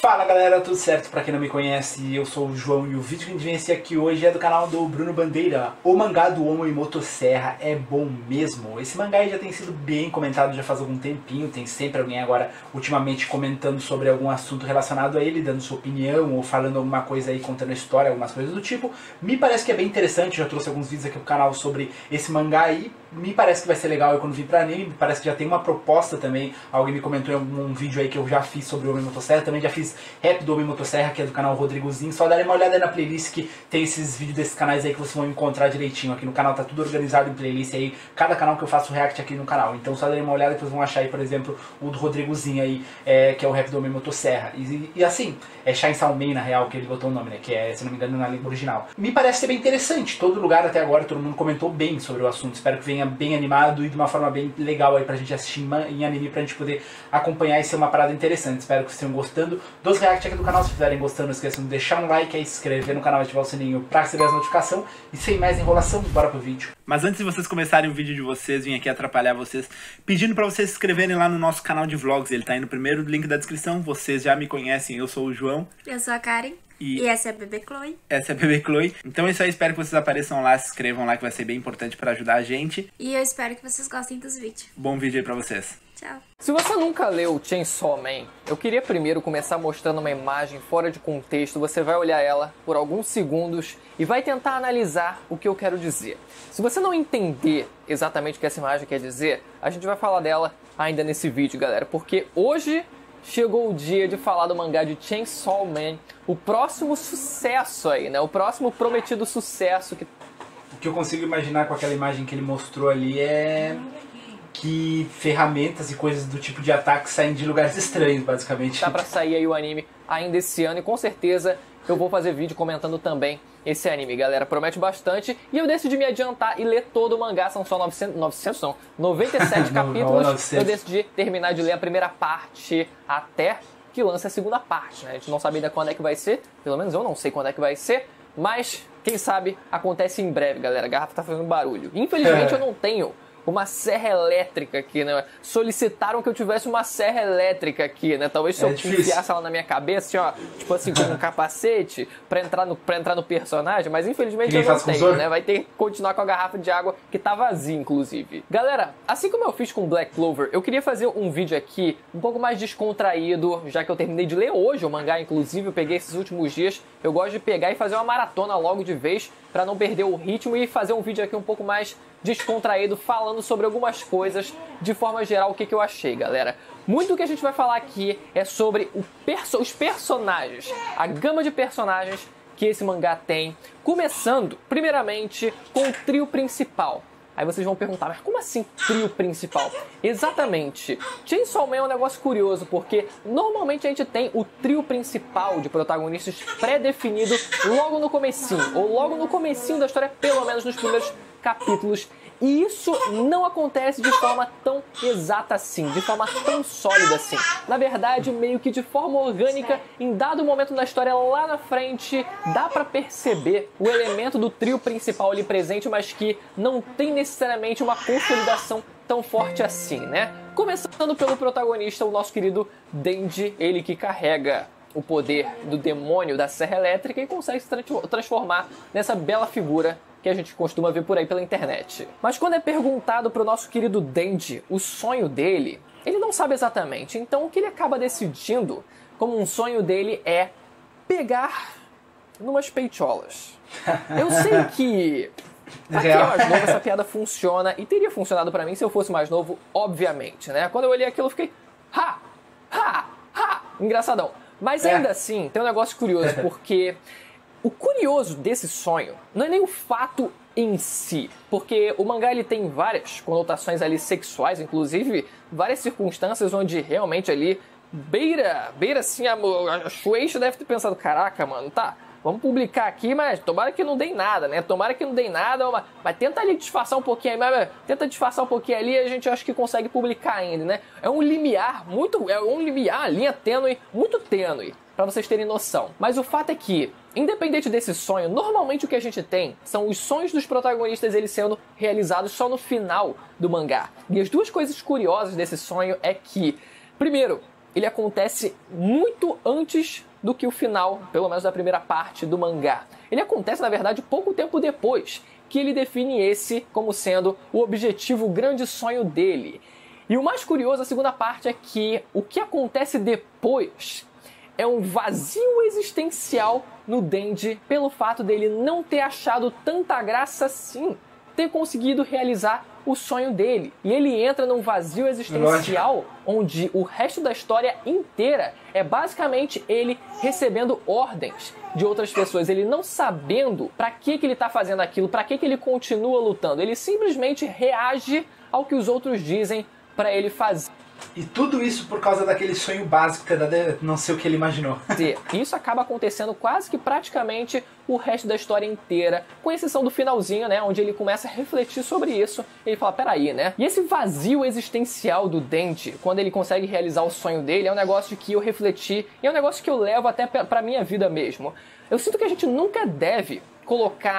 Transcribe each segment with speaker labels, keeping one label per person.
Speaker 1: Fala galera, tudo certo? Pra quem não me conhece, eu sou o João e o vídeo que a gente vem assistir aqui hoje é do canal do Bruno Bandeira. O mangá do Omo e Motosserra é bom mesmo. Esse mangá aí já tem sido bem comentado já faz algum tempinho, tem sempre alguém agora ultimamente comentando sobre algum assunto relacionado a ele, dando sua opinião ou falando alguma coisa aí, contando a história, algumas coisas do tipo. Me parece que é bem interessante, já trouxe alguns vídeos aqui pro canal sobre esse mangá aí. Me parece que vai ser legal eu quando vir pra anime, me parece que já tem uma proposta também. Alguém me comentou em algum vídeo aí que eu já fiz sobre o Omo e Motosserra, também já fiz rap do Omo e Motosserra, que é do canal Rodrigozinho. Só darem uma olhada aí na playlist que tem esses vídeos desses canais aí que vocês vão encontrar direitinho. Aqui no canal tá tudo organizado em playlist aí, cada canal que eu faço react aqui no canal. Então só darem uma olhada que vocês vão achar aí, por exemplo, o do Rodrigozinho aí, que é o rap do Omo e Motosserra. E assim, é Chainsaw Man na real que ele botou o nome, né, que é, se não me engano, na língua original. Me parece ser bem interessante, todo lugar até agora, todo mundo comentou bem sobre o assunto. Espero que venha bem animado e de uma forma bem legal aí pra gente assistir em anime, pra gente poder acompanhar e ser uma parada interessante. Espero que vocês estejam gostando dos reacts aqui do canal. Se estiverem gostando, não esqueçam de deixar um like aí, se inscrever no canal e ativar o sininho pra receber as notificações. E sem mais enrolação, bora pro vídeo. Mas antes de vocês começarem o vídeo de vocês, vim aqui atrapalhar vocês, pedindo pra vocês se inscreverem lá no nosso canal de vlogs. Ele tá aí no primeiro link da descrição. Vocês já me conhecem, eu sou o João.
Speaker 2: Eu sou a Karen. E essa é a Bebê Chloe.
Speaker 1: Essa é a Bebê Chloe. Então é isso aí, espero que vocês apareçam lá, se inscrevam lá, que vai ser bem importante pra ajudar a gente.
Speaker 2: E eu espero que vocês gostem dos vídeos.
Speaker 1: Bom vídeo aí pra vocês.
Speaker 2: Tchau.
Speaker 3: Se você nunca leu Chainsaw Man, eu queria primeiro começar mostrando uma imagem fora de contexto. Você vai olhar ela por alguns segundos e vai tentar analisar o que eu quero dizer. Se você não entender exatamente o que essa imagem quer dizer, a gente vai falar dela ainda nesse vídeo, galera, porque hoje chegou o dia de falar do mangá de Chainsaw Man, o próximo sucesso aí, né? O próximo prometido sucesso que...
Speaker 1: O que eu consigo imaginar com aquela imagem que ele mostrou ali é que ferramentas e coisas do tipo de ataque saem de lugares estranhos, basicamente.
Speaker 3: Tá pra sair aí o anime ainda esse ano e com certeza eu vou fazer vídeo comentando também esse anime, galera. Promete bastante. E eu decidi me adiantar e ler todo o mangá. São só 97 capítulos. Eu decidi terminar de ler a primeira parte até que lance a segunda parte, né? A gente não sabe ainda quando é que vai ser. Pelo menos eu não sei quando é que vai ser. Mas, quem sabe, acontece em breve, galera. A garrafa tá fazendo barulho. Infelizmente eu não tenho uma serra elétrica aqui, né? Solicitaram que eu tivesse uma serra elétrica aqui, né? Talvez se eu enfiasse ela na minha cabeça, assim, ó, tipo assim, com um capacete pra entrar no personagem, mas infelizmente eu não tenho, né? Vai ter que continuar com a garrafa de água que tá vazia, inclusive. Galera, assim como eu fiz com Black Clover, eu queria fazer um vídeo aqui um pouco mais descontraído, já que eu terminei de ler hoje o mangá, inclusive, eu peguei esses últimos dias. Eu gosto de pegar e fazer uma maratona logo de vez, pra não perder o ritmo e fazer um vídeo aqui um pouco mais descontraído, falando sobre algumas coisas de forma geral, o que eu achei, galera. Muito do que a gente vai falar aqui é sobre os personagens, a gama de personagens que esse mangá tem, começando, primeiramente, com o trio principal. Aí vocês vão perguntar, mas como assim trio principal? Exatamente. Chainsaw Man é um negócio curioso, porque normalmente a gente tem o trio principal de protagonistas pré-definido logo no comecinho, ou logo no comecinho da história, pelo menos nos primeiros capítulos. E isso não acontece de forma tão exata assim, de forma tão sólida assim. Na verdade, meio que de forma orgânica, em dado momento da história lá na frente, dá pra perceber o elemento do trio principal ali presente, mas que não tem necessariamente uma consolidação tão forte assim, né? Começando pelo protagonista, o nosso querido Denji, ele que carrega o poder do demônio da serra elétrica e consegue se transformar nessa bela figura que a gente costuma ver por aí pela internet. Mas quando é perguntado pro nosso querido Denji o sonho dele, ele não sabe exatamente. Então o que ele acaba decidindo como um sonho dele é pegar numas peitolas. Eu sei que pra quem é mais novo essa piada funciona e teria funcionado pra mim se eu fosse mais novo, obviamente, né? Quando eu olhei aquilo eu fiquei engraçadão. Mas ainda assim, tem um negócio curioso, porque o curioso desse sonho não é nem o fato em si, porque o mangá ele tem várias conotações ali sexuais, inclusive várias circunstâncias onde realmente ali beira assim, a Shueisha deve ter pensado, caraca, mano, tá, vamos publicar aqui, mas tomara que não dê em nada, né? Tomara que não dê em nada, mas tenta ali disfarçar um pouquinho, tenta disfarçar um pouquinho ali e a gente acha que consegue publicar ainda, né? É um limiar, linha tênue, muito tênue, pra vocês terem noção. Mas o fato é que, independente desse sonho, normalmente o que a gente tem são os sonhos dos protagonistas eles sendo realizados só no final do mangá. E as duas coisas curiosas desse sonho é que, primeiro, ele acontece muito antes do que o final, pelo menos da primeira parte do mangá. Ele acontece, na verdade, pouco tempo depois, que ele define esse como sendo o objetivo, o grande sonho dele. E o mais curioso, a segunda parte, é que o que acontece depois é um vazio existencial no Denji pelo fato dele não ter achado tanta graça assim, ter conseguido realizar o sonho dele. E ele entra num vazio existencial onde o resto da história inteira é basicamente ele recebendo ordens de outras pessoas, ele não sabendo pra que ele tá fazendo aquilo, pra que ele continua lutando. Ele simplesmente reage ao que os outros dizem pra ele fazer.
Speaker 1: E tudo isso por causa daquele sonho básico que não sei o que ele imaginou.
Speaker 3: Isso acaba acontecendo quase que praticamente o resto da história inteira, com exceção do finalzinho, né, onde ele começa a refletir sobre isso. Ele fala, peraí, né? E esse vazio existencial do Denji, quando ele consegue realizar o sonho dele, é um negócio que eu refleti e é um negócio que eu levo até pra minha vida mesmo. Eu sinto que a gente nunca deve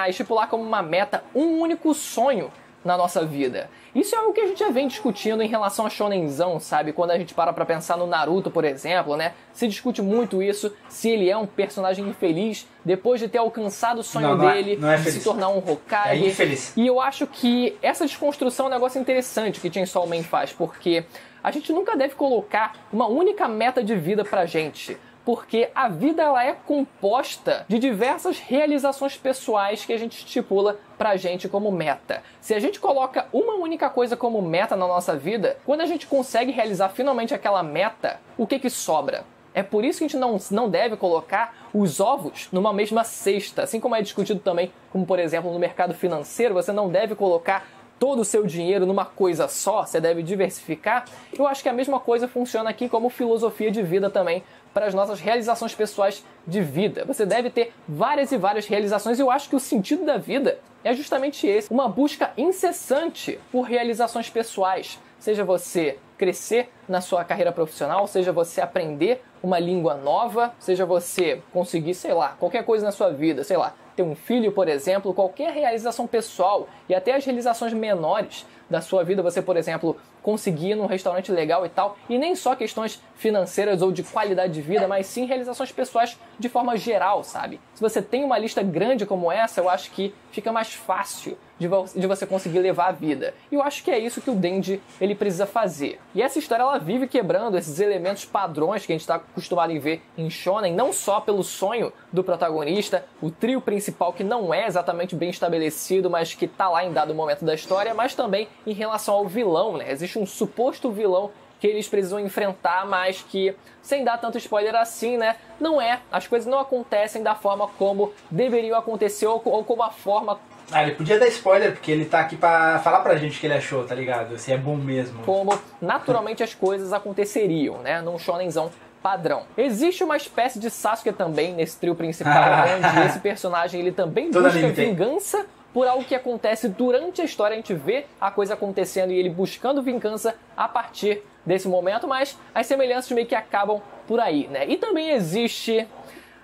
Speaker 3: estipular como uma meta um único sonho na nossa vida. Isso é algo que a gente já vem discutindo em relação a shonenzão, sabe? Quando a gente para pra pensar no Naruto, por exemplo, né? Se discute muito isso, se ele é um personagem infeliz depois de ter alcançado o sonho dele de se tornar um Hokage.
Speaker 1: É infeliz.
Speaker 3: E eu acho que essa desconstrução é um negócio interessante que Chainsaw Man faz, porque a gente nunca deve colocar uma única meta de vida pra gente. Porque a vida ela é composta de diversas realizações pessoais que a gente estipula pra gente como meta. Se a gente coloca uma única coisa como meta na nossa vida, quando a gente consegue realizar finalmente aquela meta, o que sobra? É por isso que a gente não deve colocar os ovos numa mesma cesta. Assim como é discutido também, como por exemplo no mercado financeiro, você não deve colocar todo o seu dinheiro numa coisa só, você deve diversificar. Eu acho que a mesma coisa funciona aqui como filosofia de vida também, para as nossas realizações pessoais de vida. Você deve ter várias e várias realizações e eu acho que o sentido da vida é justamente esse. Uma busca incessante por realizações pessoais. Seja você crescer na sua carreira profissional, seja você aprender uma língua nova, seja você conseguir, sei lá, qualquer coisa na sua vida, sei lá, ter um filho, por exemplo, qualquer realização pessoal e até as realizações menores da sua vida, você, por exemplo, conseguir ir num restaurante legal e tal, e nem só questões financeiras ou de qualidade de vida, mas sim realizações pessoais de forma geral, sabe? Se você tem uma lista grande como essa, eu acho que fica mais fácil de você conseguir levar a vida. E eu acho que é isso que o Denji ele precisa fazer. E essa história ela vive quebrando esses elementos padrões que a gente está acostumado em ver em shonen, não só pelo sonho do protagonista, o trio principal que não é exatamente bem estabelecido, mas que tá lá em dado momento da história, mas também em relação ao vilão, né? Existe um suposto vilão que eles precisam enfrentar, mas que, sem dar tanto spoiler assim, né? Não é. As coisas não acontecem da forma como deveriam acontecer ou como a forma...
Speaker 1: ele podia dar spoiler, porque ele tá aqui pra falar pra gente o que ele achou, tá ligado? Se é bom mesmo.
Speaker 3: Como naturalmente as coisas aconteceriam, né? Num shonenzão padrão. Existe uma espécie de Sasuke também nesse trio principal, onde esse personagem ele também busca vingança por algo que acontece durante a história. A gente vê a coisa acontecendo e ele buscando vingança a partir desse momento, mas as semelhanças meio que acabam por aí, né? E também existe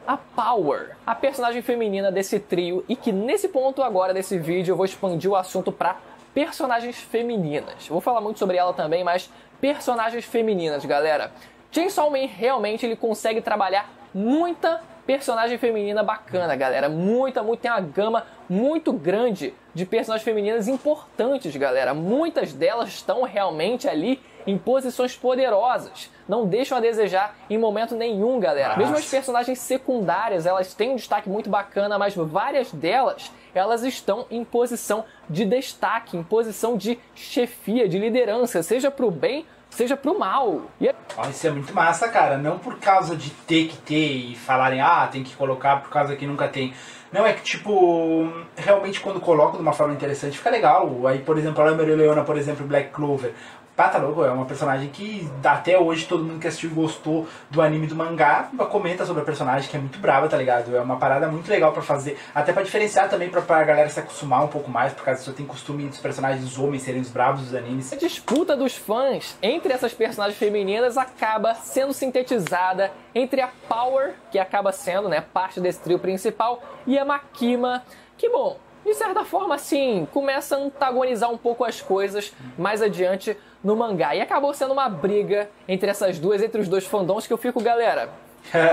Speaker 3: a Power, a personagem feminina desse trio, e que nesse ponto agora desse vídeo eu vou expandir o assunto para personagens femininas. Eu vou falar muito sobre ela também, mas personagens femininas, galera. Chainsaw Man realmente ele consegue trabalhar muita personagem feminina bacana, galera. Tem uma gama muito grande de personagens femininas importantes, galera. Muitas delas estão realmente ali em posições poderosas. Não deixam a desejar em momento nenhum, galera. Mesmo as personagens secundárias, elas têm um destaque muito bacana, mas várias delas, elas estão em posição de destaque, em posição de chefia, de liderança, seja pro bem, seja pro mal.
Speaker 1: Isso é muito massa, cara. Não por causa de ter que ter e falarem, tem que colocar por causa que nunca tem. Não, é que tipo, realmente quando coloca de uma forma interessante fica legal. Aí, por exemplo, a Leona, por exemplo, Black Clover. Tá louco, é uma personagem que até hoje todo mundo que assistiu e gostou do anime e do mangá comenta sobre a personagem, que é muito brava, tá ligado? É uma parada muito legal pra fazer, até pra diferenciar também, pra galera se acostumar um pouco mais, por causa que só tem costume dos personagens homens serem os bravos dos animes.
Speaker 3: A disputa dos fãs entre essas personagens femininas acaba sendo sintetizada entre a Power, que acaba sendo, né, parte desse trio principal, e a Makima, que bom, de certa forma, assim, começa a antagonizar um pouco as coisas mais adiante no mangá. E acabou sendo uma briga entre essas duas, entre os dois fandoms, que eu fico, galera,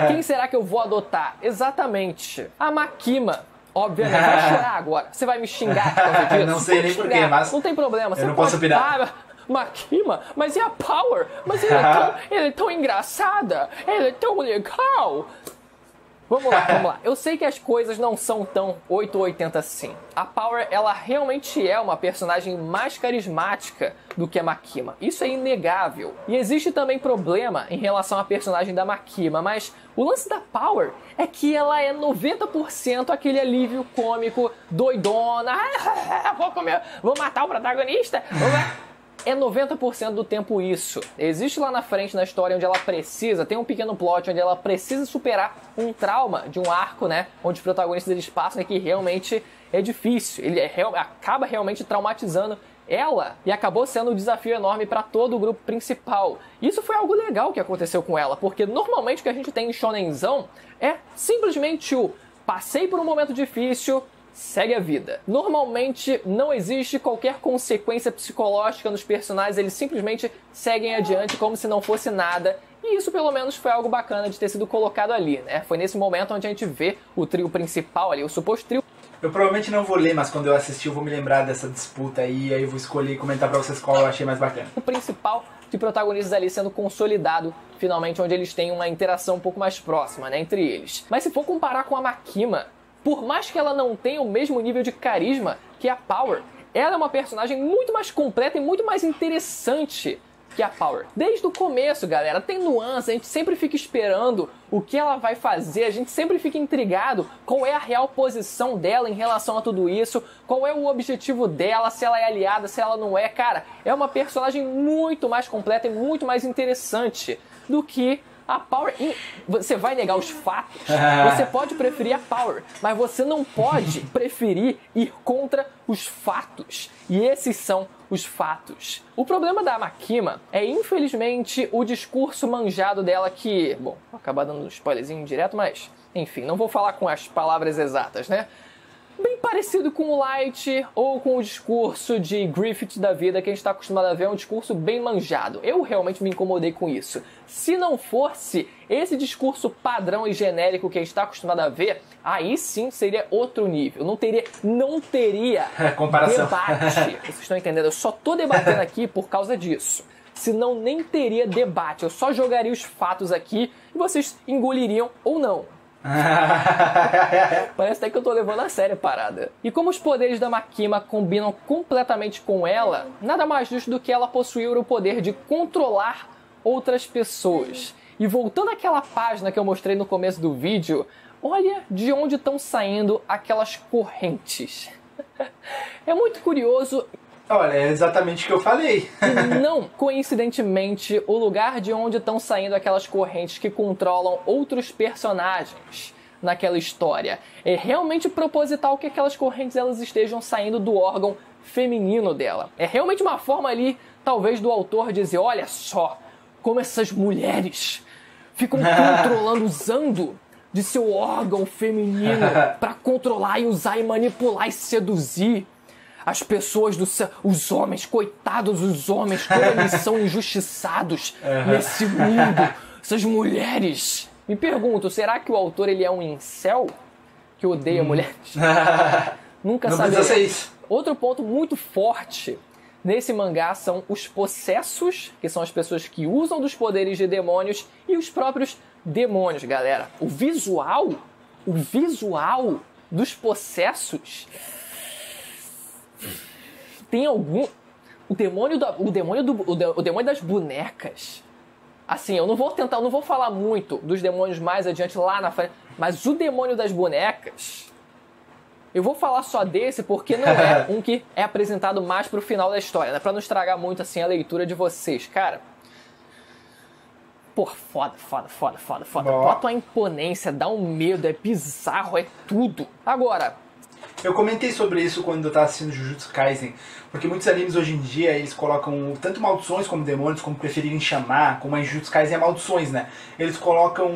Speaker 3: quem será que eu vou adotar? Exatamente, a Makima. Obviamente, vai chorar agora. Você vai me xingar por causa disso?
Speaker 1: Não sei nem porquê, mas...
Speaker 3: Não tem problema.
Speaker 1: Eu não posso opinar.
Speaker 3: Makima, mas e a Power? Mas ele é tão engraçada. Ele é tão legal. Vamos lá. Eu sei que as coisas não são tão 880 assim. A Power, ela realmente é uma personagem mais carismática do que a Makima. Isso é inegável. E existe também problema em relação à personagem da Makima, mas o lance da Power é que ela é 90% aquele alívio cômico, doidona. Vou matar o protagonista. É 90% do tempo isso. Existe lá na frente na história onde ela precisa, tem um pequeno plot onde ela precisa superar um trauma de um arco, né? Onde os protagonistas eles passam, né, que realmente é difícil. Ele acaba realmente traumatizando ela e acabou sendo um desafio enorme para todo o grupo principal. Isso foi algo legal que aconteceu com ela, porque normalmente o que a gente tem em shonenzão é simplesmente o passei por um momento difícil, segue a vida. Normalmente não existe qualquer consequência psicológica nos personagens, eles simplesmente seguem adiante como se não fosse nada. E isso pelo menos foi algo bacana de ter sido colocado ali, né? Foi nesse momento onde a gente vê o trio principal ali, o suposto trio.
Speaker 1: Eu provavelmente não vou ler, mas quando eu assistir eu vou me lembrar dessa disputa aí eu vou escolher e comentar pra vocês qual eu achei mais bacana.
Speaker 3: O principal de protagonistas ali sendo consolidado, finalmente, onde eles têm uma interação um pouco mais próxima, né, entre eles. Mas se for comparar com a Makima, por mais que ela não tenha o mesmo nível de carisma que a Power, ela é uma personagem muito mais completa e muito mais interessante que a Power. Desde o começo, galera, tem nuance, a gente sempre fica esperando o que ela vai fazer, a gente sempre fica intrigado qual é a real posição dela em relação a tudo isso, qual é o objetivo dela, se ela é aliada, se ela não é. Cara, é uma personagem muito mais completa e muito mais interessante do que a Power. Você vai negar os fatos? Você pode preferir a Power, mas você não pode preferir ir contra os fatos. E esses são os fatos. O problema da Makima é, infelizmente, o discurso manjado dela que... Bom, vou acabar dando um spoilerzinho direto, mas... Enfim, não vou falar com as palavras exatas, né? Bem parecido com o Light ou com o discurso de Griffith da vida que a gente está acostumado a ver, é um discurso bem manjado. Eu realmente me incomodei com isso. Se não fosse esse discurso padrão e genérico que a gente está acostumado a ver, aí sim seria outro nível. Não teria
Speaker 1: comparação.
Speaker 3: Debate. Vocês estão entendendo? Eu só tô debatendo aqui por causa disso. Senão nem teria debate. Eu só jogaria os fatos aqui e vocês engoliriam ou não. Parece até que eu tô levando a sério a parada. E como os poderes da Makima combinam completamente com ela, nada mais justo do que ela possuir o poder de controlar outras pessoas. E voltando àquela página que eu mostrei no começo do vídeo, olha de onde estão saindo aquelas correntes. É muito curioso.
Speaker 1: Olha, é exatamente o que eu falei.
Speaker 3: E não, coincidentemente, o lugar de onde estão saindo aquelas correntes que controlam outros personagens naquela história. É realmente proposital que aquelas correntes elas estejam saindo do órgão feminino dela. É realmente uma forma ali, talvez, do autor dizer, olha só, como essas mulheres ficam controlando, usando de seu órgão feminino para controlar e usar e manipular e seduzir as pessoas do céu, os homens, coitados os homens, como eles são injustiçados nesse mundo, essas mulheres. Me pergunto, será que o autor ele é um incel que odeia mulheres? Nunca saberei.
Speaker 1: Não precisa ser isso.
Speaker 3: Outro ponto muito forte nesse mangá são os possessos, que são as pessoas que usam dos poderes de demônios, e os próprios demônios, galera. O visual dos possessos tem algum... O demônio das bonecas. Assim, eu não vou falar muito dos demônios mais adiante lá na frente, mas o demônio das bonecas, eu vou falar só desse porque não é um que é apresentado mais pro final da história, né? Pra não estragar muito assim a leitura de vocês, cara. Pô, foda. Bota uma imponência, dá um medo, é bizarro, é tudo. Agora,
Speaker 1: eu comentei sobre isso quando eu tava assistindo Jujutsu Kaisen, porque muitos animes hoje em dia, eles colocam tanto maldições como demônios, como preferirem chamar, como a Jujutsu Kaisen é maldições, né? Eles colocam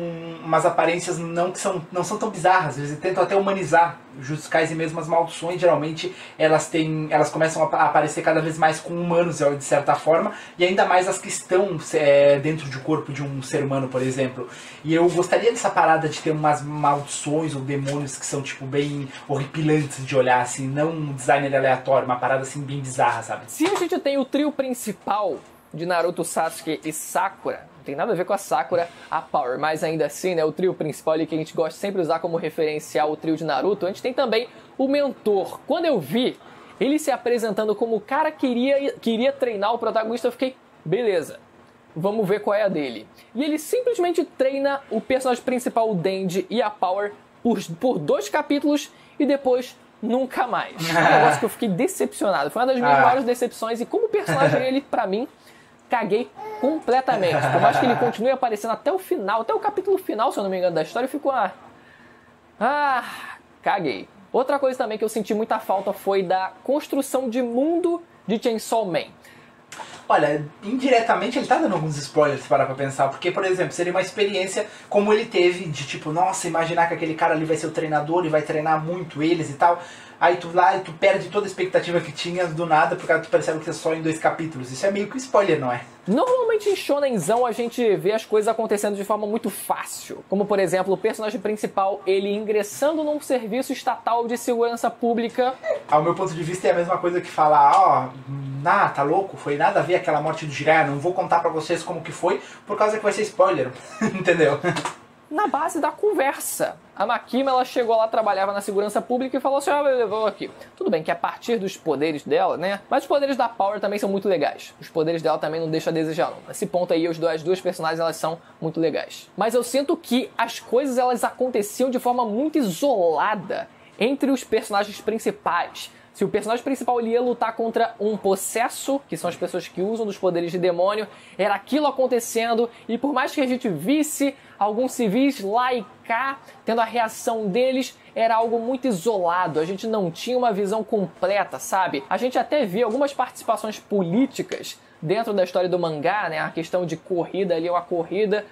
Speaker 1: umas aparências não são tão bizarras, eles tentam até humanizar Jujutsu Kaisen mesmo, as maldições, geralmente, elas começam a aparecer cada vez mais com humanos, de certa forma, e ainda mais as que estão dentro do corpo de um ser humano, por exemplo. E eu gostaria dessa parada de ter umas maldições ou demônios que são, tipo, bem horripilantes de olhar, assim, não um designer aleatório, uma parada, assim, bem bizarra, sabe?
Speaker 3: Se a gente tem o trio principal de Naruto, Sasuke e Sakura, não tem nada a ver com a Sakura, a Power, mas ainda assim, né, o trio principal ali que a gente gosta sempre de usar como referencial o trio de Naruto, a gente tem também o mentor. Quando eu vi ele se apresentando como o cara que queria treinar o protagonista, eu fiquei, beleza, vamos ver qual é a dele. E ele simplesmente treina o personagem principal, o Denji, e a Power por 2 capítulos e depois nunca mais. É um negócio que eu fiquei decepcionado. Foi uma das minhas maiores decepções e como personagem ele, pra mim, caguei completamente. Por mais que ele continue aparecendo até o final, até o capítulo final, se eu não me engano, da história, eu fico caguei. Outra coisa também que eu senti muita falta foi da construção de mundo de Chainsaw Man.
Speaker 1: Olha, indiretamente ele tá dando alguns spoilers, se parar pra pensar, porque, por exemplo, seria uma experiência como ele teve, de tipo, nossa, imaginar que aquele cara ali vai ser o treinador e vai treinar muito eles e tal. Aí tu perde toda a expectativa que tinha do nada, porque tu percebe que é só em 2 capítulos. Isso é meio que um spoiler, não é?
Speaker 3: Normalmente em shonenzão a gente vê as coisas acontecendo de forma muito fácil. Como, por exemplo, o personagem principal, ele ingressando num serviço estatal de segurança pública.
Speaker 1: Ao meu ponto de vista é a mesma coisa que falar, tá louco? Foi nada a ver aquela morte do Jiraiya, não vou contar pra vocês como que foi, por causa que vai ser spoiler, entendeu?
Speaker 3: Na base da conversa. A Makima, ela chegou lá, trabalhava na segurança pública e falou assim, levou aqui. Tudo bem que a partir dos poderes dela, né? Mas os poderes da Power também são muito legais. Os poderes dela também não deixam a desejar, não. Nesse ponto aí, as duas personagens, elas são muito legais. Mas eu sinto que as coisas, elas aconteciam de forma muito isolada entre os personagens principais. Se o personagem principal ele ia lutar contra um possesso, que são as pessoas que usam dos poderes de demônio, era aquilo acontecendo, e por mais que a gente visse alguns civis lá e cá, tendo a reação deles, era algo muito isolado, a gente não tinha uma visão completa, sabe? A gente até via algumas participações políticas dentro da história do mangá, né? A questão de corrida ali, uma corrida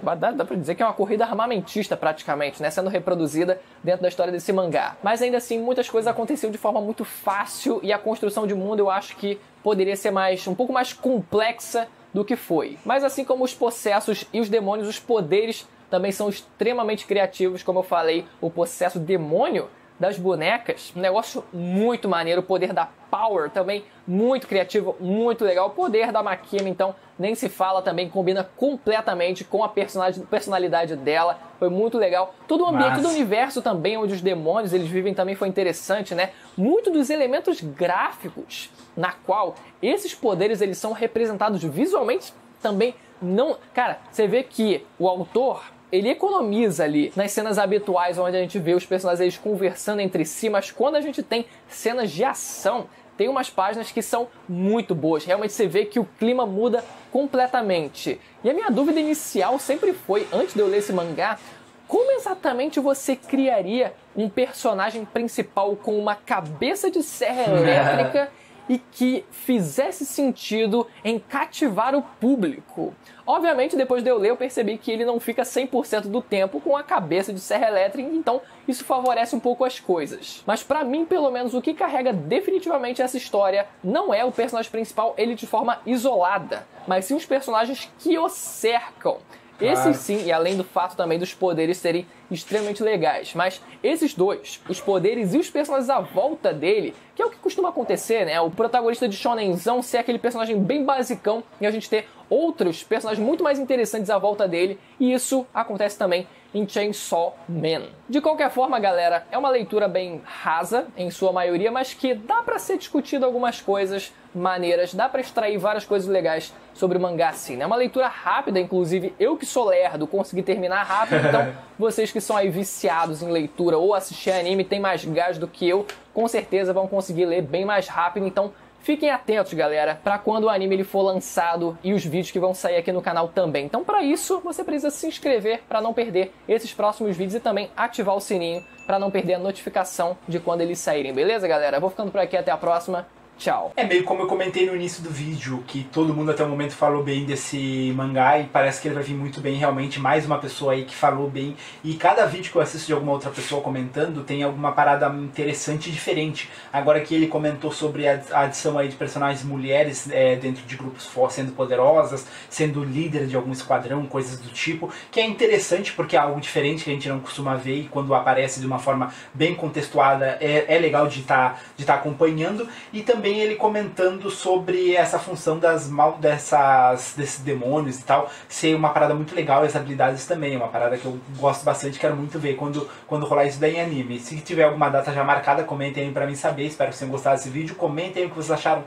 Speaker 3: dá pra dizer que é uma corrida armamentista praticamente, né, sendo reproduzida dentro da história desse mangá. Mas ainda assim, muitas coisas aconteciam de forma muito fácil e a construção de mundo eu acho que poderia ser um pouco mais complexa do que foi. Mas assim como os possessos e os demônios, os poderes também são extremamente criativos, como eu falei, o possesso demônio das bonecas, um negócio muito maneiro, o poder da Power também muito criativo, muito legal, o poder da Makima então nem se fala, também combina completamente com a personalidade dela, foi muito legal, todo o ambiente do universo também, onde os demônios eles vivem também foi interessante, né, muito dos elementos gráficos na qual esses poderes eles são representados visualmente também não, cara, você vê que o autor ele economiza ali nas cenas habituais onde a gente vê os personagens eles conversando entre si, mas quando a gente tem cenas de ação, tem umas páginas que são muito boas. Realmente você vê que o clima muda completamente. E a minha dúvida inicial sempre foi, antes de eu ler esse mangá, como exatamente você criaria um personagem principal com uma cabeça de serra elétrica e que fizesse sentido em cativar o público? Obviamente, depois de eu ler, eu percebi que ele não fica 100% do tempo com a cabeça de serra elétrica, então isso favorece um pouco as coisas. Mas pra mim, pelo menos, o que carrega definitivamente essa história não é o personagem principal, ele de forma isolada, mas sim os personagens que o cercam. Esses sim, e além do fato também dos poderes serem extremamente legais. Mas esses dois, os poderes e os personagens à volta dele, que é o que costuma acontecer, né? O protagonista de shonenzão ser aquele personagem bem basicão e a gente ter outros personagens muito mais interessantes à volta dele. E isso acontece também em Chainsaw Man. De qualquer forma, galera, é uma leitura bem rasa, em sua maioria, mas que dá pra ser discutido algumas coisas maneiras, dá pra extrair várias coisas legais sobre o mangá sim, né? É uma leitura rápida, inclusive eu que sou lerdo consegui terminar rápido, então vocês que são aí viciados em leitura ou assistir anime, tem mais gás do que eu, com certeza vão conseguir ler bem mais rápido, então fiquem atentos, galera, para quando o anime ele for lançado e os vídeos que vão sair aqui no canal também. Então, para isso, você precisa se inscrever para não perder esses próximos vídeos e também ativar o sininho para não perder a notificação de quando eles saírem, beleza, galera? Vou ficando por aqui, até a próxima. Tchau.
Speaker 1: É meio como eu comentei no início do vídeo, que todo mundo até o momento falou bem desse mangá e parece que ele vai vir muito bem, realmente, mais uma pessoa aí que falou bem. E cada vídeo que eu assisto de alguma outra pessoa comentando tem alguma parada interessante e diferente. Agora que ele comentou sobre a adição aí de personagens mulheres dentro de grupos sendo poderosas, sendo líder de algum esquadrão, coisas do tipo, que é interessante porque é algo diferente que a gente não costuma ver e quando aparece de uma forma bem contextuada é legal de tá acompanhando. E também ele comentando sobre essa função desses demônios e tal, ser uma parada muito legal, e as habilidades também, uma parada que eu gosto bastante, quero muito ver quando rolar isso daí em anime. Se tiver alguma data já marcada, comentem aí pra mim saber, espero que vocês tenham gostado desse vídeo, comentem aí o que vocês acharam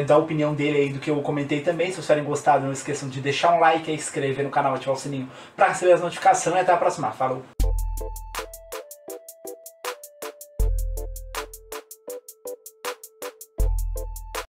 Speaker 1: da opinião dele aí, do que eu comentei também. Se vocês tiverem gostado, não esqueçam de deixar um like, se inscrever no canal, ativar o sininho pra receber as notificações e até a próxima. Falou!